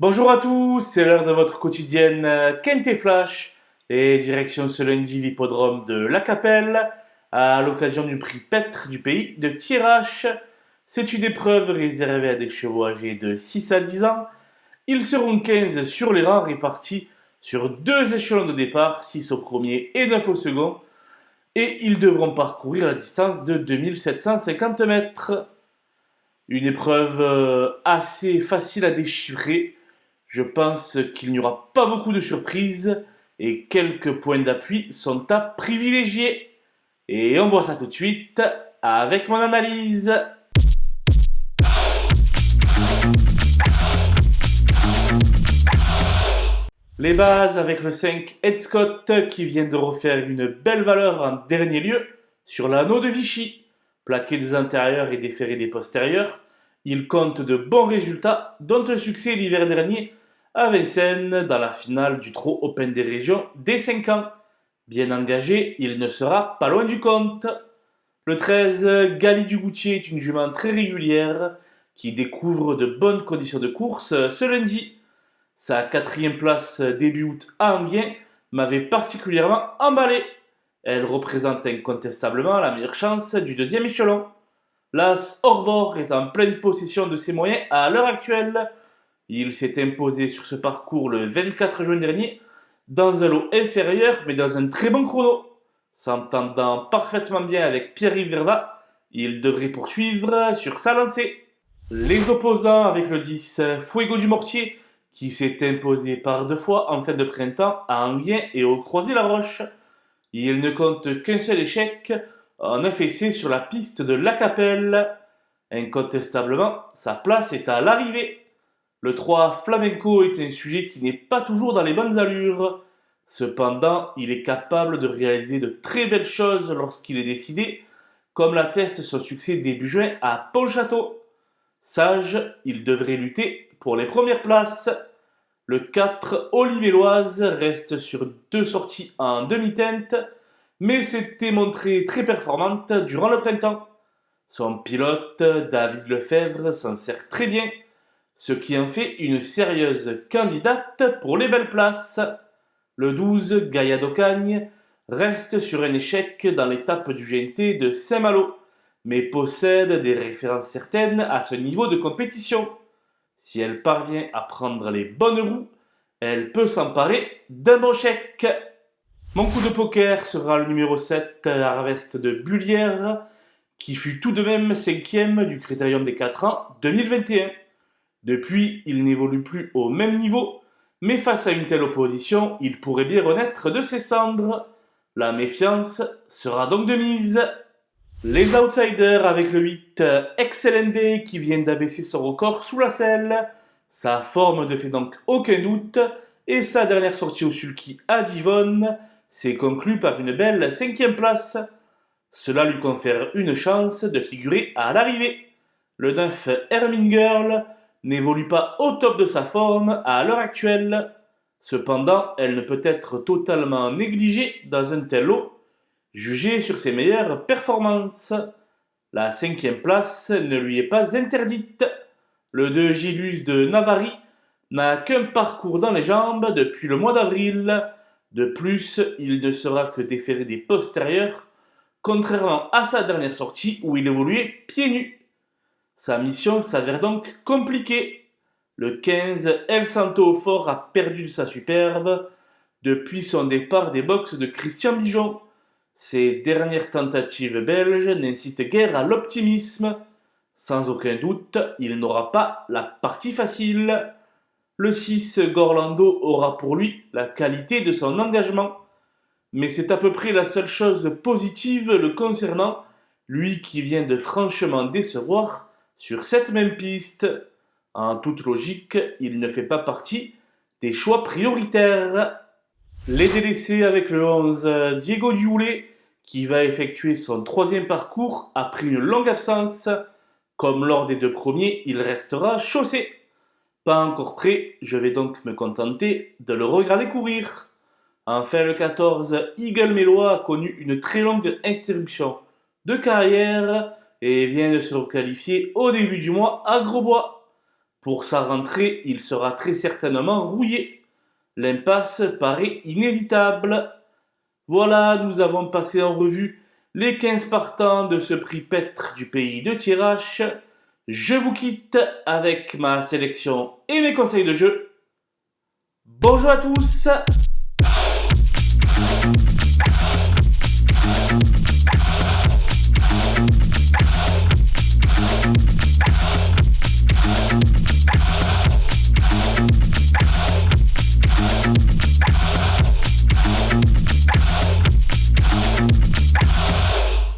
Bonjour à tous, c'est l'heure de votre quotidienne Quintet Flash et direction ce lundi l'hippodrome de La Capelle à l'occasion du prix Pêtre du pays de Thiérache. C'est une épreuve réservée à des chevaux âgés de 6 à 10 ans. Ils seront 15 sur les rangs répartis sur deux échelons de départ, 6 au premier et 9 au second, et ils devront parcourir la distance de 2750 mètres. Une épreuve assez facile à déchiffrer. Je pense qu'il n'y aura pas beaucoup de surprises et quelques points d'appui sont à privilégier. Et on voit ça tout de suite avec mon analyse. Les bases avec le 5 Ed Scott qui vient de refaire une belle valeur en dernier lieu sur l'anneau de Vichy. Plaqué des intérieurs et déféré des postérieurs, il compte de bons résultats, dont un succès l'hiver dernier à Vincennes dans la finale du Trot Open des régions dès 5 ans. Bien engagé, il ne sera pas loin du compte. Le 13, Gali du Goutier est une jument très régulière qui découvre de bonnes conditions de course ce lundi. Sa quatrième place début août à Enghien m'avait particulièrement emballé. Elle représente incontestablement la meilleure chance du deuxième échelon. L'As Orbor est en pleine possession de ses moyens à l'heure actuelle. Il s'est imposé sur ce parcours le 24 juin dernier dans un lot inférieur mais dans un très bon chrono. S'entendant parfaitement bien avec Pierre-Yves Verva, il devrait poursuivre sur sa lancée. Les opposants avec le 10 Fuego du Mortier qui s'est imposé par deux fois en fin de printemps à Enghien et au Croisé-la-Roche. Il ne compte qu'un seul échec en 9 essais sur la piste de La Capelle. Incontestablement, sa place est à l'arrivée. Le 3 Flamenco est un sujet qui n'est pas toujours dans les bonnes allures. Cependant, il est capable de réaliser de très belles choses lorsqu'il est décidé, comme l'atteste son succès début juin à Pontchâteau. Sage, il devrait lutter pour les premières places. Le 4 Olivéloise reste sur deux sorties en demi-teinte, mais s'était montré très performante durant le printemps. Son pilote, David Lefebvre, s'en sert très bien, ce qui en fait une sérieuse candidate pour les belles places. Le 12, Gaïa d'Ocagne, reste sur un échec dans l'étape du GNT de Saint-Malo, mais possède des références certaines à ce niveau de compétition. Si elle parvient à prendre les bonnes roues, elle peut s'emparer d'un bon chèque. Mon coup de poker sera le numéro 7, Harvest de Bullière, qui fut tout de même 5e du Critérium des 4 ans 2021. Depuis, il n'évolue plus au même niveau, mais face à une telle opposition, il pourrait bien renaître de ses cendres. La méfiance sera donc de mise. Les outsiders avec le 8 Excellent Day qui vient d'abaisser son record sous la selle. Sa forme ne fait donc aucun doute et sa dernière sortie au sulky à Divonne s'est conclue par une belle 5e place. Cela lui confère une chance de figurer à l'arrivée. Le 9 Hermine Girl n'évolue pas au top de sa forme à l'heure actuelle. Cependant, elle ne peut être totalement négligée dans un tel lot, jugé sur ses meilleures performances. La 5e place ne lui est pas interdite. Le 2 Gilus de Navarri n'a qu'un parcours dans les jambes depuis le mois d'avril. De plus, il ne sera que déféré des postérieurs, contrairement à sa dernière sortie où il évoluait pieds nus. Sa mission s'avère donc compliquée. Le 15 El Santo au fort a perdu de sa superbe depuis son départ des boxes de Christian Bijon. Ses dernières tentatives belges n'incitent guère à l'optimisme. Sans aucun doute, il n'aura pas la partie facile. Le 6 Gorlando aura pour lui la qualité de son engagement. Mais c'est à peu près la seule chose positive le concernant, lui qui vient de franchement décevoir sur cette même piste. En toute logique, il ne fait pas partie des choix prioritaires. Les délaissés avec le 11 Diego Gioulet, qui va effectuer son troisième parcours après une longue absence. Comme lors des deux premiers, il restera chaussé. Pas encore prêt, je vais donc me contenter de le regarder courir. Enfin, le 14 Eagle Mélois a connu une très longue interruption de carrière et vient de se requalifier au début du mois à Grosbois. Pour sa rentrée, il sera très certainement rouillé. L'impasse paraît inévitable. Voilà, nous avons passé en revue les 15 partants de ce prix Pètre du pays de Thiérache. Je vous quitte avec ma sélection et mes conseils de jeu. Bonjour à tous!